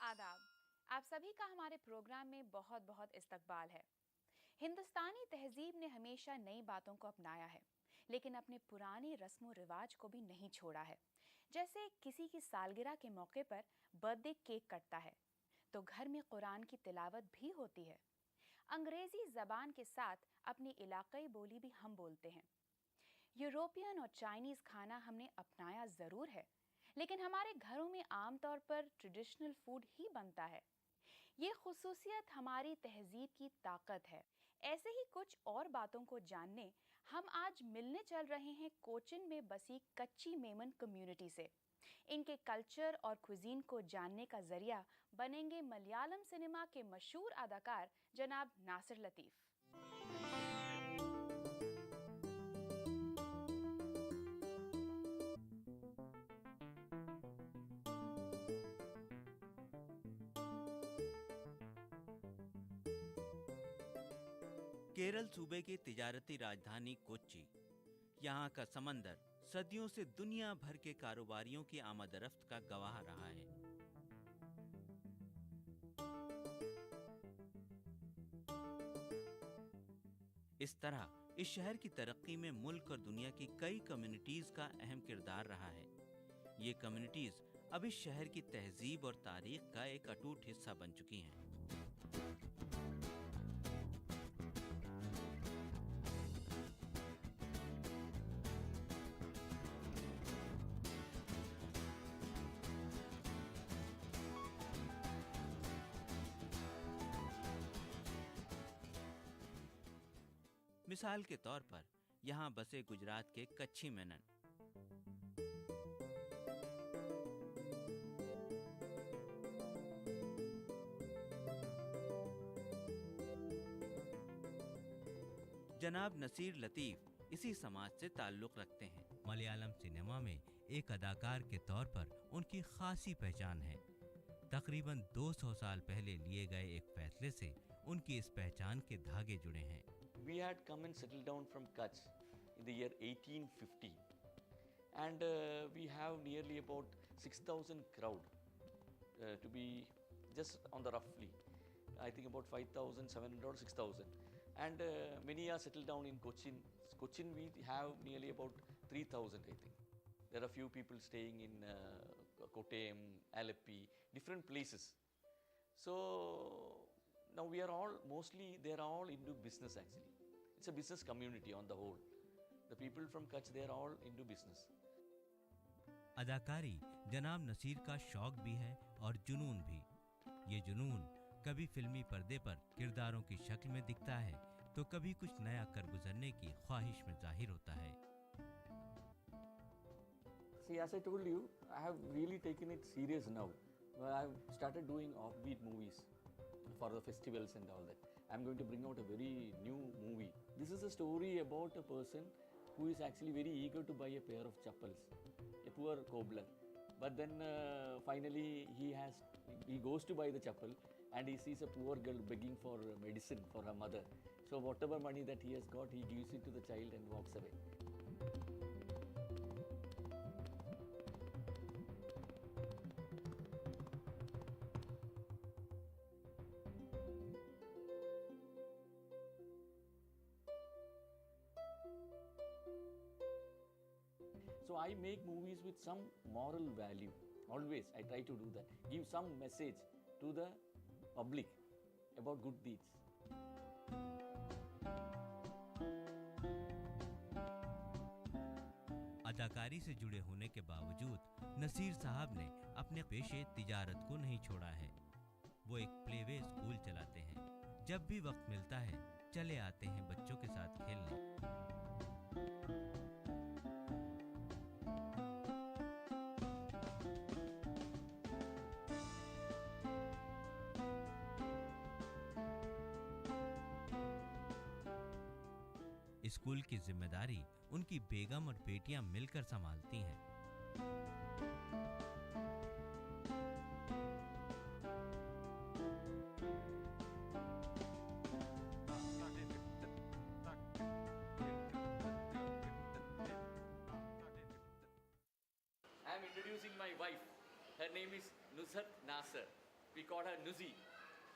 आदाब। आप सभी का हमारे प्रोग्राम में बहुत बहुत इस्तकबाल है। हिंदुस्तानी तहजीब ने हमेशा नई बातों को अपनाया है, लेकिन अपने पुरानी रस्मों रिवाज को भी नहीं छोड़ा है। जैसे किसी की सालगिरह के मौके पर बर्थडे केक कटता है तो घर में कुरान की तिलावत भी होती है। अंग्रेजी जबान के साथ अपनी इलाकाई बोली भी हम बोलते हैं। यूरोपियन और चाइनीज खाना हमने अपनाया जरूर है, लेकिन हमारे घरों में आमतौर पर ट्रेडिशनल फूड ही बनता है। ये खुसूसियत हमारी तहजीब की ताकत है। ऐसे ही कुछ और बातों को जानने हम आज मिलने चल रहे हैं कोचिन में बसी कच्ची मेमन कम्युनिटी से। इनके कल्चर और क्विजीन को जानने का जरिया बनेंगे मलयालम सिनेमा के मशहूर अदाकार जनाब नासिर लतीफ। केरल सूबे की तिजारती राजधानी कोच्चि, यहाँ का समंदर सदियों से दुनिया भर के कारोबारियों की आमद-रफ्त का गवाह रहा है। इस तरह इस शहर की तरक्की में मुल्क और दुनिया की कई कम्युनिटीज का अहम किरदार रहा है। ये कम्युनिटीज अब इस शहर की तहजीब और तारीख का एक अटूट हिस्सा बन चुकी हैं। मिसाल के तौर पर यहाँ बसे गुजरात के कच्ची मेनन। जनाब नसीर लतीफ इसी समाज से ताल्लुक रखते हैं। मलयालम सिनेमा में एक अदाकार के तौर पर उनकी खासी पहचान है। तकरीबन 200 साल पहले लिए गए एक फैसले से उनकी इस पहचान के धागे जुड़े हैं। We had come and settled down from Kutch in the year 1850, and we have nearly about 6,000 crowd to be just on the roughly, I think about 5,700 or 6,000, and many are settled down in Cochin. Cochin we have nearly about 3,000, I think. There are few people staying in Kottayam, Aleppi, different places. So now we are all mostly, they are all into business actually. It's a business community on the whole. The people from Kutch, they are all into business. अदाकारी जनाब नसीर का शौक भी है और जुनून भी। ये जुनून कभी फिल्मी पर्दे पर किरदारों की शक्ल में दिखता है तो कभी कुछ नया कर गुजरने की ख्वाहिश में जाहिर होता है। See, as I told you, I have really taken it serious now. I have started doing offbeat movies for the festivals and all that. I'm going to bring out a very new movie. This is a story about a person who is actually very eager to buy a pair of chappals, a poor cobbler. But then finally he goes to buy the chappal and he sees a poor girl begging for medicine for her mother. So whatever money that he has got, he gives it to the child and walks away. So I make movies with some moral value. Always I try to do that. Give some message to the public about good deeds. अदाकारी से जुड़े होने के बावजूद नसीर साहब ने अपने पेशे तिजारत को नहीं छोड़ा है। वो एक प्लेवे स्कूल चलाते हैं। जब भी वक्त मिलता है चले आते हैं बच्चों के साथ खेलने। स्कूल की जिम्मेदारी उनकी बेगम और बेटियां मिलकर संभालती हैं। I am introducing my wife. Her name is Nusrat Nasser. We call her Nuzi.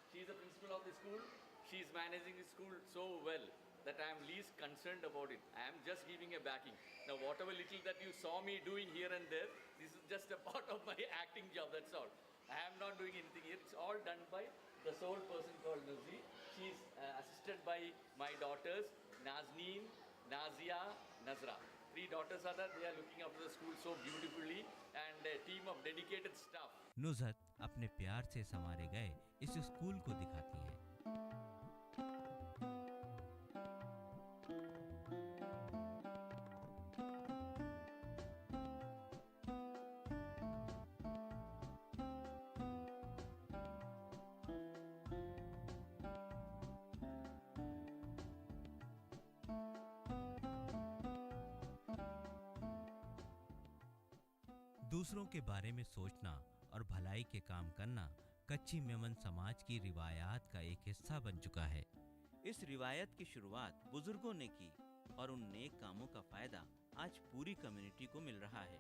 She is the principal of the school. She is managing the school so well that I am least concerned about it. I am just giving a backing. Now, whatever little that you saw me doing here and there, this is just a part of my acting job, that's all. I am not doing anything here. It's all done by the sole person called Nuzi. She is assisted by my daughters, Nazneen, Nazia, Nazra. 3 daughters are there. They are looking after the school so beautifully, and a team of dedicated staff. Nuzhat अपने प्यार से संवारे गए इस school को दिखाती हैं। दूसरों के बारे में सोचना और भलाई के काम करना कच्ची मेमन समाज की रिवायात का एक हिस्सा बन चुका है। इस रिवायत की शुरुआत बुजुर्गों ने की और उन नेक कामों का फायदा आज पूरी कम्युनिटी को मिल रहा है।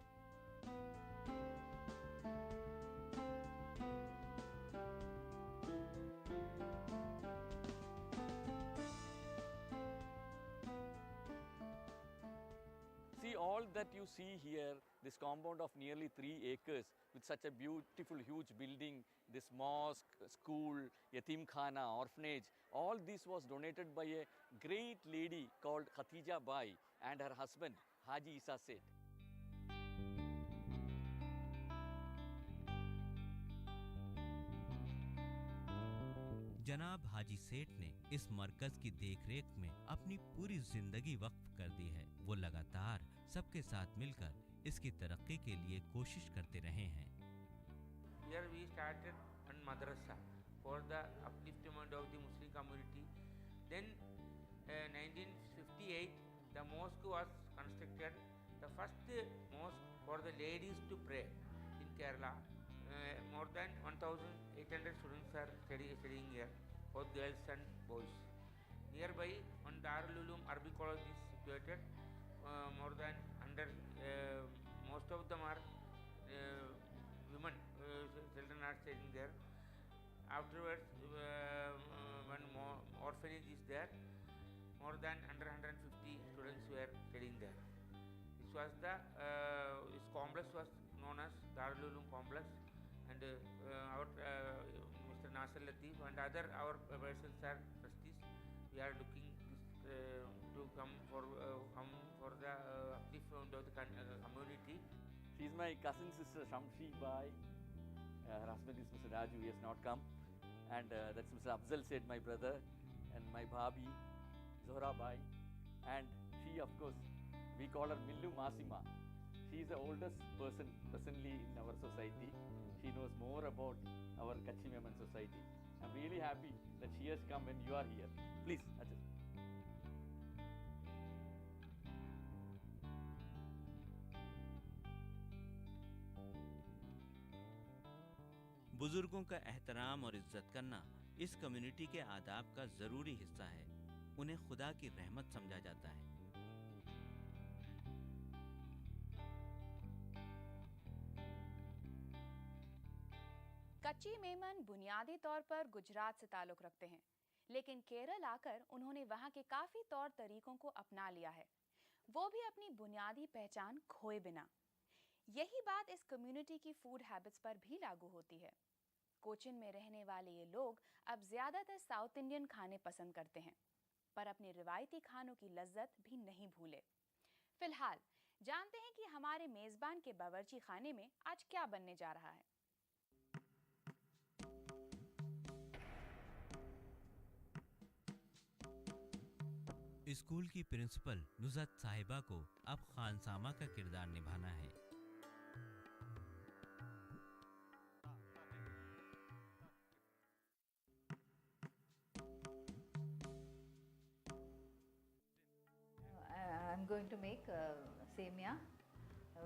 See, all that you see here, this compound of nearly 3 acres with such a beautiful, huge building, this mosque, school, yatim khana, orphanage, all this was donated by a great lady called Khatija Bai and her husband, Haji Isa Seth. जनाब हाजी सेठ ने इस मरकज की देखरेख में अपनी पूरी जिंदगी वक्फ कर दी है। वो लगातार सबके साथ मिलकर इसकी तरक्की के लिए कोशिश करते रहे हैं। Here we started one madrasa for the upliftment of the Muslim community. Then 1958 the mosque was constructed, the first mosque for the ladies to pray in Kerala. More than 1,800 students are studying here, both girls and boys. Nearby, one Darul Uloom Arabic College is situated. More than most of them are women, children are studying there. Afterwards, one more orphanage is there. More than 150 students were studying there. This was this complex was known as Darul Uloom complex. And our Mr. Nasir Latif and other our persons are trustees. We are looking to come for the upliftment of the community. She is my cousin sister Shamshi Bai. Her husband is Mr. Raju. He has not come. And that's Mr. Afzal Said, my brother, and my bhabi Zohra Bai. And she, of course, we call her Millu Masima. She is the oldest person presently in our society. She knows more about our Kutchi Memon society. I'm really happy that she has come when you are here. Please, Ajay. बुजुर्गों का एहतराम और इज्जत करना इस community के आदाब का जरूरी हिस्सा है। उन्हें खुदा की रहमत समझा जाता है। कच्ची मेमन बुनियादी तौर पर गुजरात से ताल्लुक रखते हैं, लेकिन केरल आकर उन्होंने वहां के काफी तौर तरीकों को अपना लिया है, वो भी अपनी बुनियादी पहचान खोए बिना। यही बात इस कम्युनिटी की फूड हैबिट्स पर भी लागू होती है। कोचिन में रहने वाले ये लोग अब ज्यादातर साउथ इंडियन खाने पसंद करते हैं, पर अपने रिवायती खानों की लज्जत भी नहीं भूले। फिलहाल जानते हैं कि हमारे मेजबान के बावर्ची खाने में आज क्या बनने जा रहा है। स्कूल की प्रिंसिपल नुज़हत साहिबा को अब खानसामा का किरदार निभाना है। I'm going to make semia.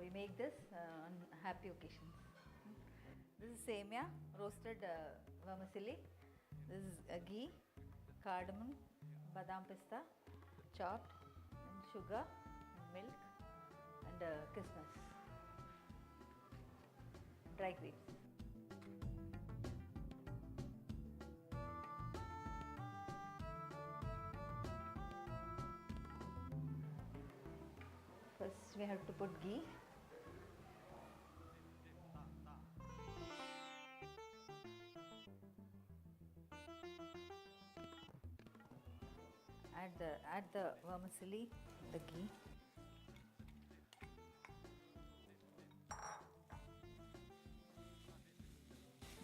We make this on happy occasions. This is semia, roasted vermicelli. This is ghee, cardamom, badam pista, chopped, and sugar, and milk, and kismis, dry grapes. First we have to put ghee. Add the vermicelli, the ghee.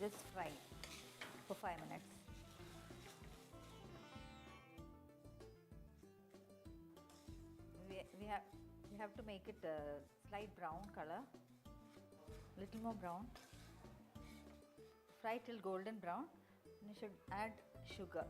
Just fry for 5 minutes. We have to make it a slight brown color, little more brown. Fry till golden brown. And you should add sugar.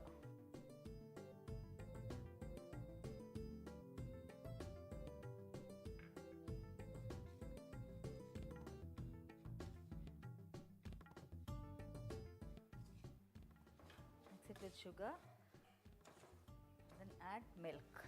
Mix it with sugar. Then add milk.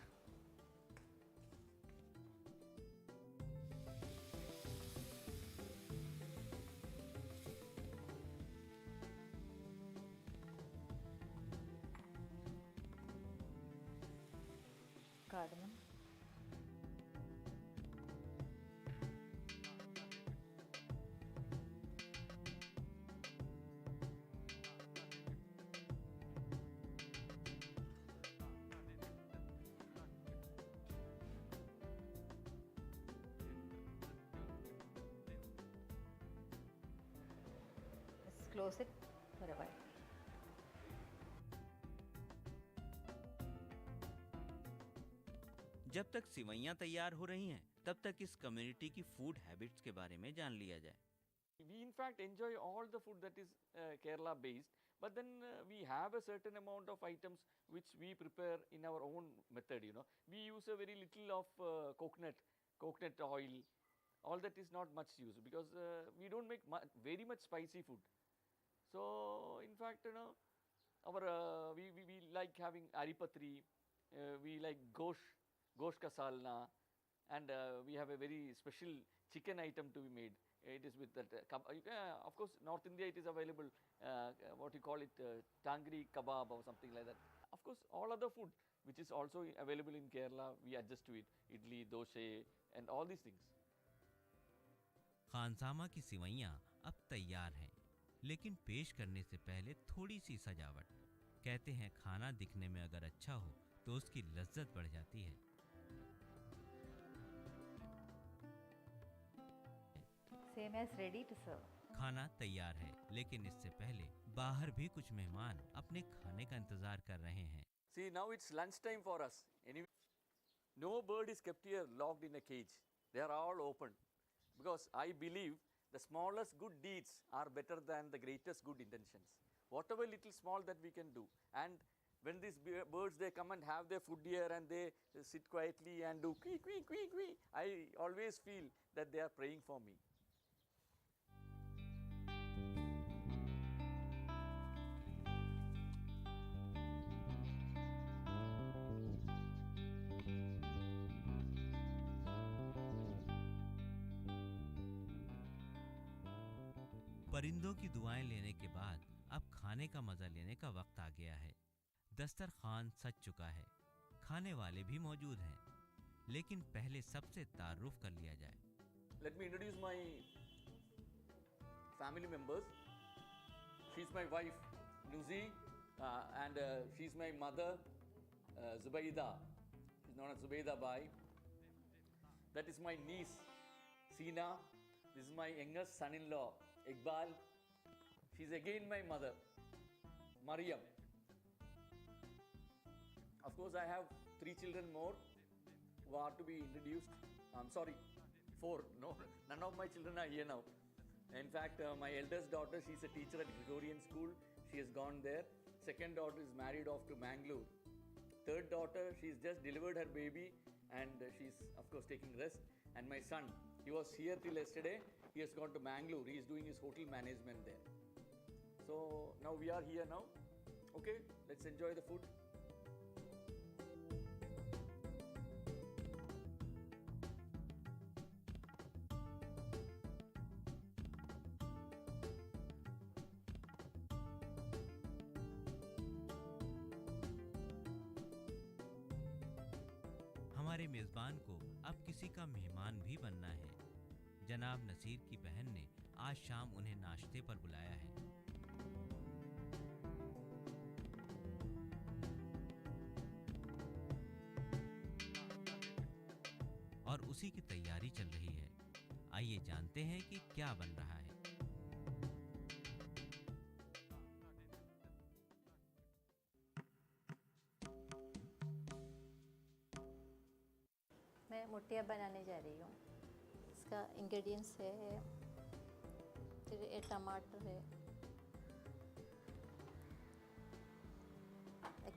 Cardamom. Let's close it for a while. जब तक सिवैयां तैयार हो रही हैं, तब तक इस community की फूड हैबिट्स के बारे में जान लिया जाए। We in fact enjoy all the food that is Kerala based, but then we have a certain amount of items which we prepare in our own method. We use a very little of coconut oil. All that is not much used because we don't make very much spicy food. So in fact, we like having aripatri, we like gosh ka salna, and we have a very special chicken item to be made. It is with that, of course, North India it is available, what you call it, tangri kebab or something like that. Of course, all other food which is also available in Kerala, we adjust to it, idli, doshe and all these things. खानसामा की सिवैयां अब तैयार हैं, लेकिन पेश करने से पहले थोड़ी सी सजावट। कहते हैं खाना दिखने में अगर अच्छा हो तो उसकी लज्जत बढ़ जाती है। Same as ready to serve. खाना तैयार है, लेकिन इससे पहले बाहर भी कुछ मेहमान अपने खाने का इंतजार कर रहे हैं। See, now it's lunch time for us. Anyway, no bird is kept here locked in a cage. They are all open. Because I believe the smallest good deeds are better than the greatest good intentions. Whatever little small that we can do. And when these birds, they come and have their food here and they sit quietly and do quee, quee, quee, quee, I always feel that they are praying for me. परिंदों की दुआएं लेने के बाद अब खाने का मजा लेने का वक्त आ गया है। दस्तरखान सज चुका है, खाने वाले भी मौजूद हैं, लेकिन पहले सबसे तारुफ कर लिया जाए। Let me introduce my family members. She's my wife Nuzi, and she's my mother Zubaida. She's known as Zubaida Bai. That is my niece Sina. This is my youngest son-in-law Iqbal. She's again my mother Mariam. Of course, I have 3 children more who are to be introduced. I'm sorry, 4. No, none of my children are here now. In fact, my eldest daughter, she's a teacher at Gregorian School. She has gone there. Second daughter is married off to Mangalore. Third daughter, she's just delivered her baby and she's of course taking rest. And my son, he was here till yesterday. He has gone to Mangalore. He is doing his hotel management there. So now we are here now. Okay, let's enjoy the food. हमारे मेजबान को अब किसी का मेहमान भी बनना है। जनाब नसीर की बहन ने आज शाम उन्हें नाश्ते पर बुलाया है। और उसी की तैयारी चल रही है। आइए जानते हैं कि क्या बन रहा है। मैं मुठिया बनाने जा रही हूँ। इसका इंग्रेडिएंट्स है फिर ये टमाटर है,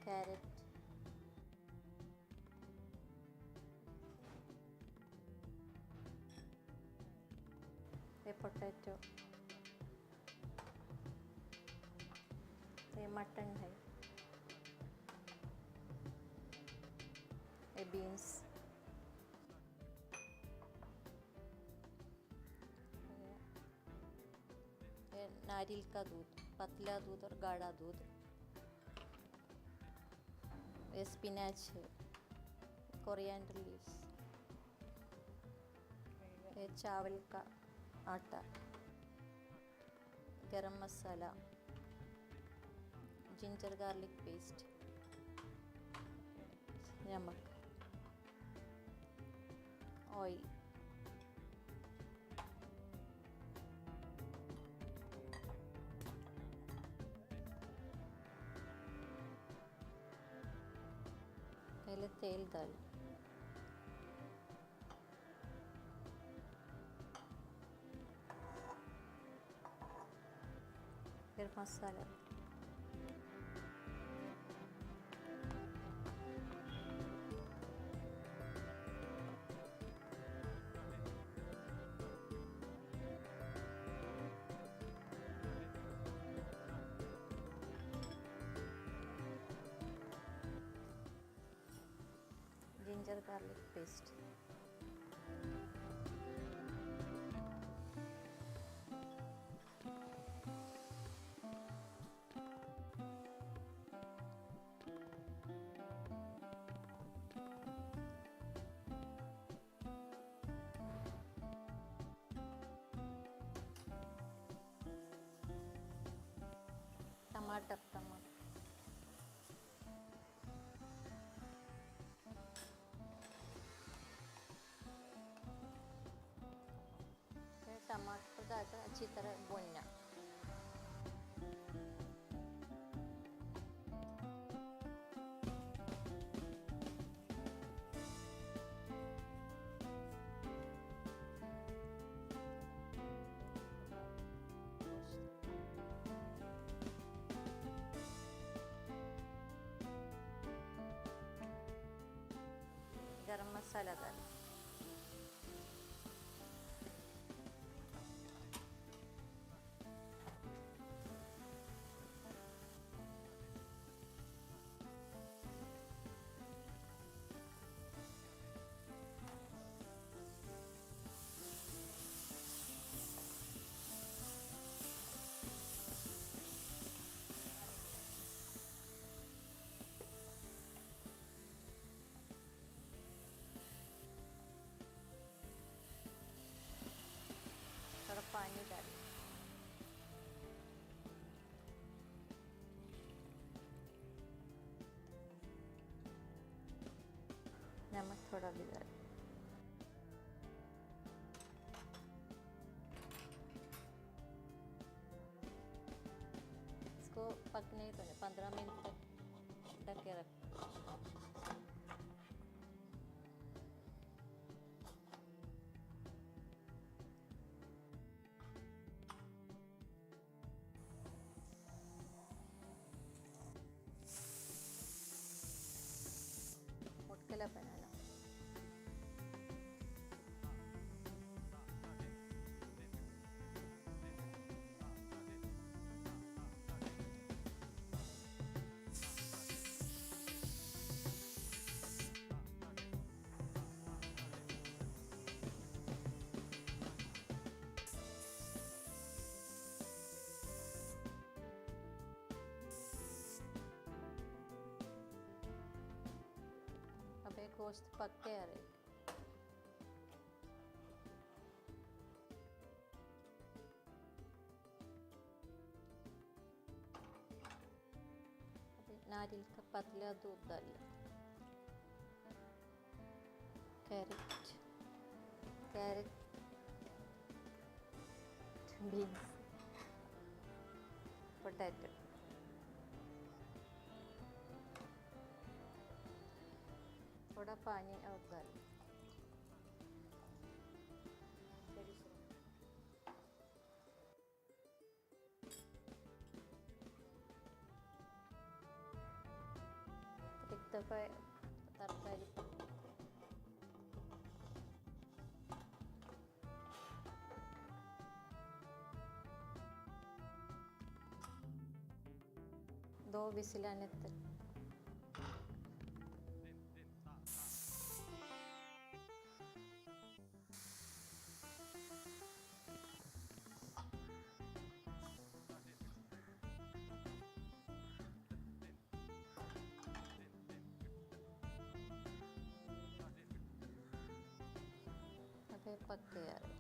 कैरेट, ये पोटैटो, ये मटन है, ये बीन्स, नारियल का दूध, पतला दूध और गाढ़ा दूध, ये स्पिनच है, कोरिएंडर लीव्स, ये चावल का आटा, गरम मसाला, जिंजर गार्लिक पेस्ट, नमक, ऑयल, पहले तेल डाल, फिर मसाला, जिंजर गार्लिक पेस्ट, टमाटर, टमाटर डालकर अच्छी तरह भूनना। गरम मसाला डाल, थोड़ा पानी डाल, नमक थोड़ा भी डाल, इसको पकने को 15 मिनट तक ढक के रख। मुटकेला बनाना, अब एक गोश्त पक के आ रही, नारियल का पतला दूध डालिए, कैरेट, बीन्स, पोटैटो, थोड़ा पानी और डालिए। एक दफ़ा तरकारी दो विसिल आने तक अबे पक गया है।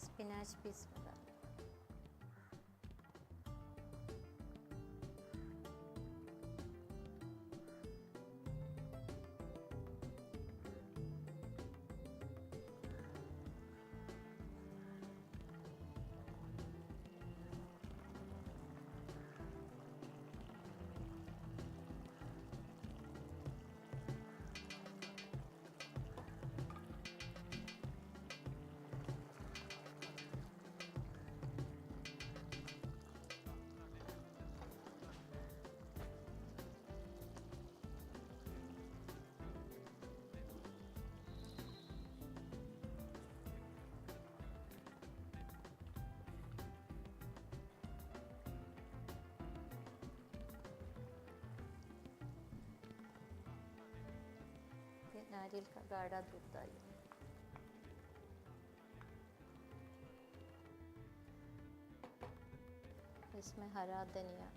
स्पिनाच पीस बना, फिर नारियल का गाढ़ा दूध डालिए, इसमें हरा धनिया,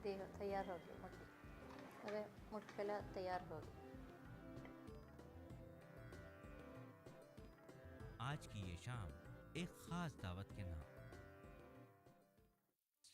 देखो तैयार हो गई मुट्ठी। अरे मुट्ठला तैयार हो गई। आज की ये शाम एक खास दावत के नाम।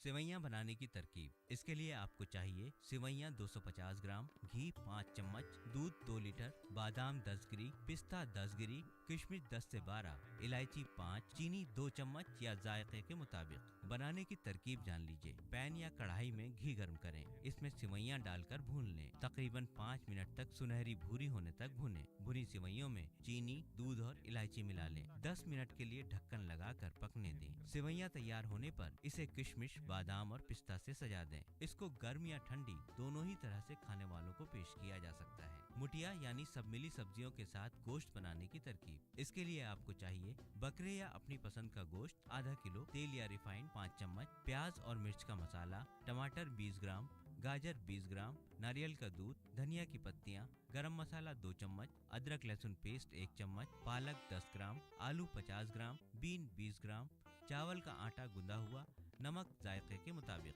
सेवैयां बनाने की तरकीब। इसके लिए आपको चाहिए सेवैयां 250 ग्राम, घी 5 चम्मच, दूध 2 लीटर, बादाम 10 गिरी, पिस्ता 10 गिरी, किशमिश 10 से 12, इलायची 5, चीनी 2 चम्मच या जायके के मुताबिक। बनाने की तरकीब जान लीजिए। पैन या कढ़ाई में घी गर्म करें, इसमें सेवैयां डालकर भून लें। तकरीबन 5 मिनट तक सुनहरी भूरी होने तक भूनें। भुनी सेवैयों में चीनी, दूध और इलायची मिला लें। 10 मिनट के लिए ढक्कन लगाकर पकने दें। सेवैयां तैयार होने पर इसे किशमिश, बादाम और पिस्ता से सजा दें। इसको गर्म या ठंडी दोनों ही तरह से खाने वालों को पेश किया जा सकता है। मुठिया यानी सब मिली सब्जियों के साथ गोश्त बनाने की तरकीब। इसके लिए आपको चाहिए बकरे या अपनी पसंद का गोश्त आधा किलो, तेल या रिफाइंड 5 चम्मच, प्याज और मिर्च का मसाला, टमाटर 20 ग्राम, गाजर 20 ग्राम, नारियल का दूध, धनिया की पत्तियां, गरम मसाला 2 चम्मच, अदरक लहसुन पेस्ट 1 चम्मच, पालक 10 ग्राम, आलू 50 ग्राम, बीन 20 ग्राम, चावल का आटा गूंदा हुआ, नमक जायके के मुताबिक।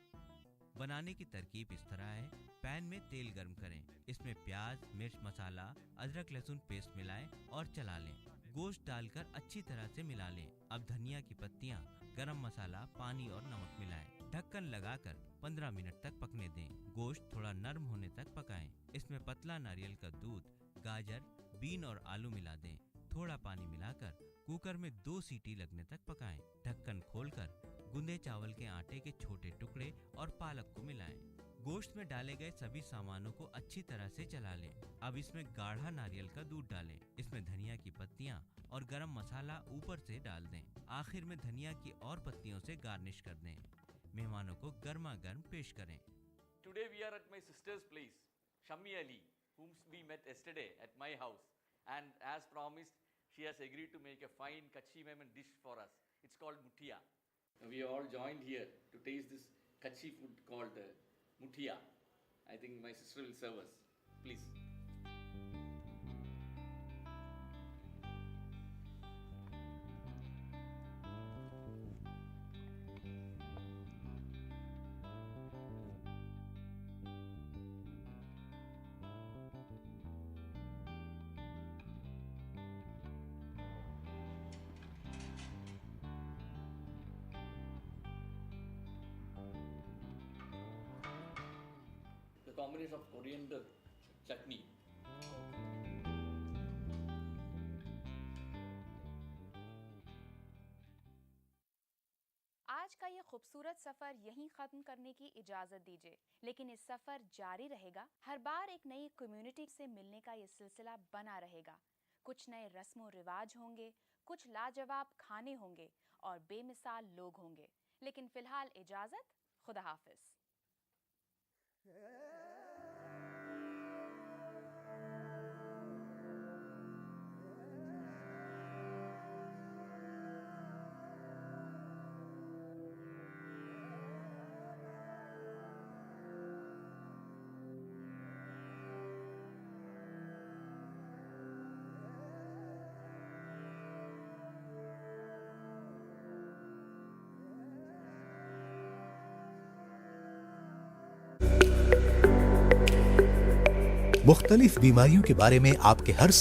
बनाने की तरकीब इस तरह है। पैन में तेल गर्म करें, इसमें प्याज, मिर्च मसाला, अदरक लहसुन पेस्ट मिलाएं और चला लें। गोश्त डालकर अच्छी तरह से मिला लें। अब धनिया की पत्तियां, गरम मसाला, पानी और नमक मिलाएं। ढक्कन लगाकर 15 मिनट तक पकने दें। गोश्त थोड़ा नरम होने तक पकाएं। इसमें पतला नारियल का दूध, गाजर, बीन और आलू मिला दें। थोड़ा पानी मिलाकर कुकर में 2 सीटी लगने तक पकाएं। ढक्कन खोलकर गूंदे चावल के आटे के छोटे टुकड़े और पालक को मिलाएं। गोश्त में डाले गए सभी सामानों को अच्छी तरह से चला लें। अब इसमें गाढ़ा नारियल का दूध डालें। इसमें धनिया की पत्तियां और गरम मसाला ऊपर से डाल दें। आखिर में धनिया की और पत्तियों से गार्निश कर दें। मेहमानों को गर्मा गर्म पेश करें। Today we are at my sister's place, Shammi Ali, whom we met yesterday at my house, and as promised, she has agreed to make a fine Kachhi Memon dish for us. It's called Muthiya. We all joined here to taste this Kachhi food called Muthiya. I think my sister will serve us. Please. The combination of coriander chutney. आज का ये खूबसूरत सफर यहीं खत्म करने की इजाजत दीजिए, लेकिन इस सफर जारी रहेगा। हर बार एक नई कम्युनिटी से मिलने का ये सिलसिला बना रहेगा। कुछ नए रस्मों रिवाज होंगे, कुछ लाजवाब खाने होंगे और बेमिसाल लोग होंगे। लेकिन फिलहाल इजाजत, खुदा हाफिज। मुख्तलिफ बीमारियों के बारे में आपके हर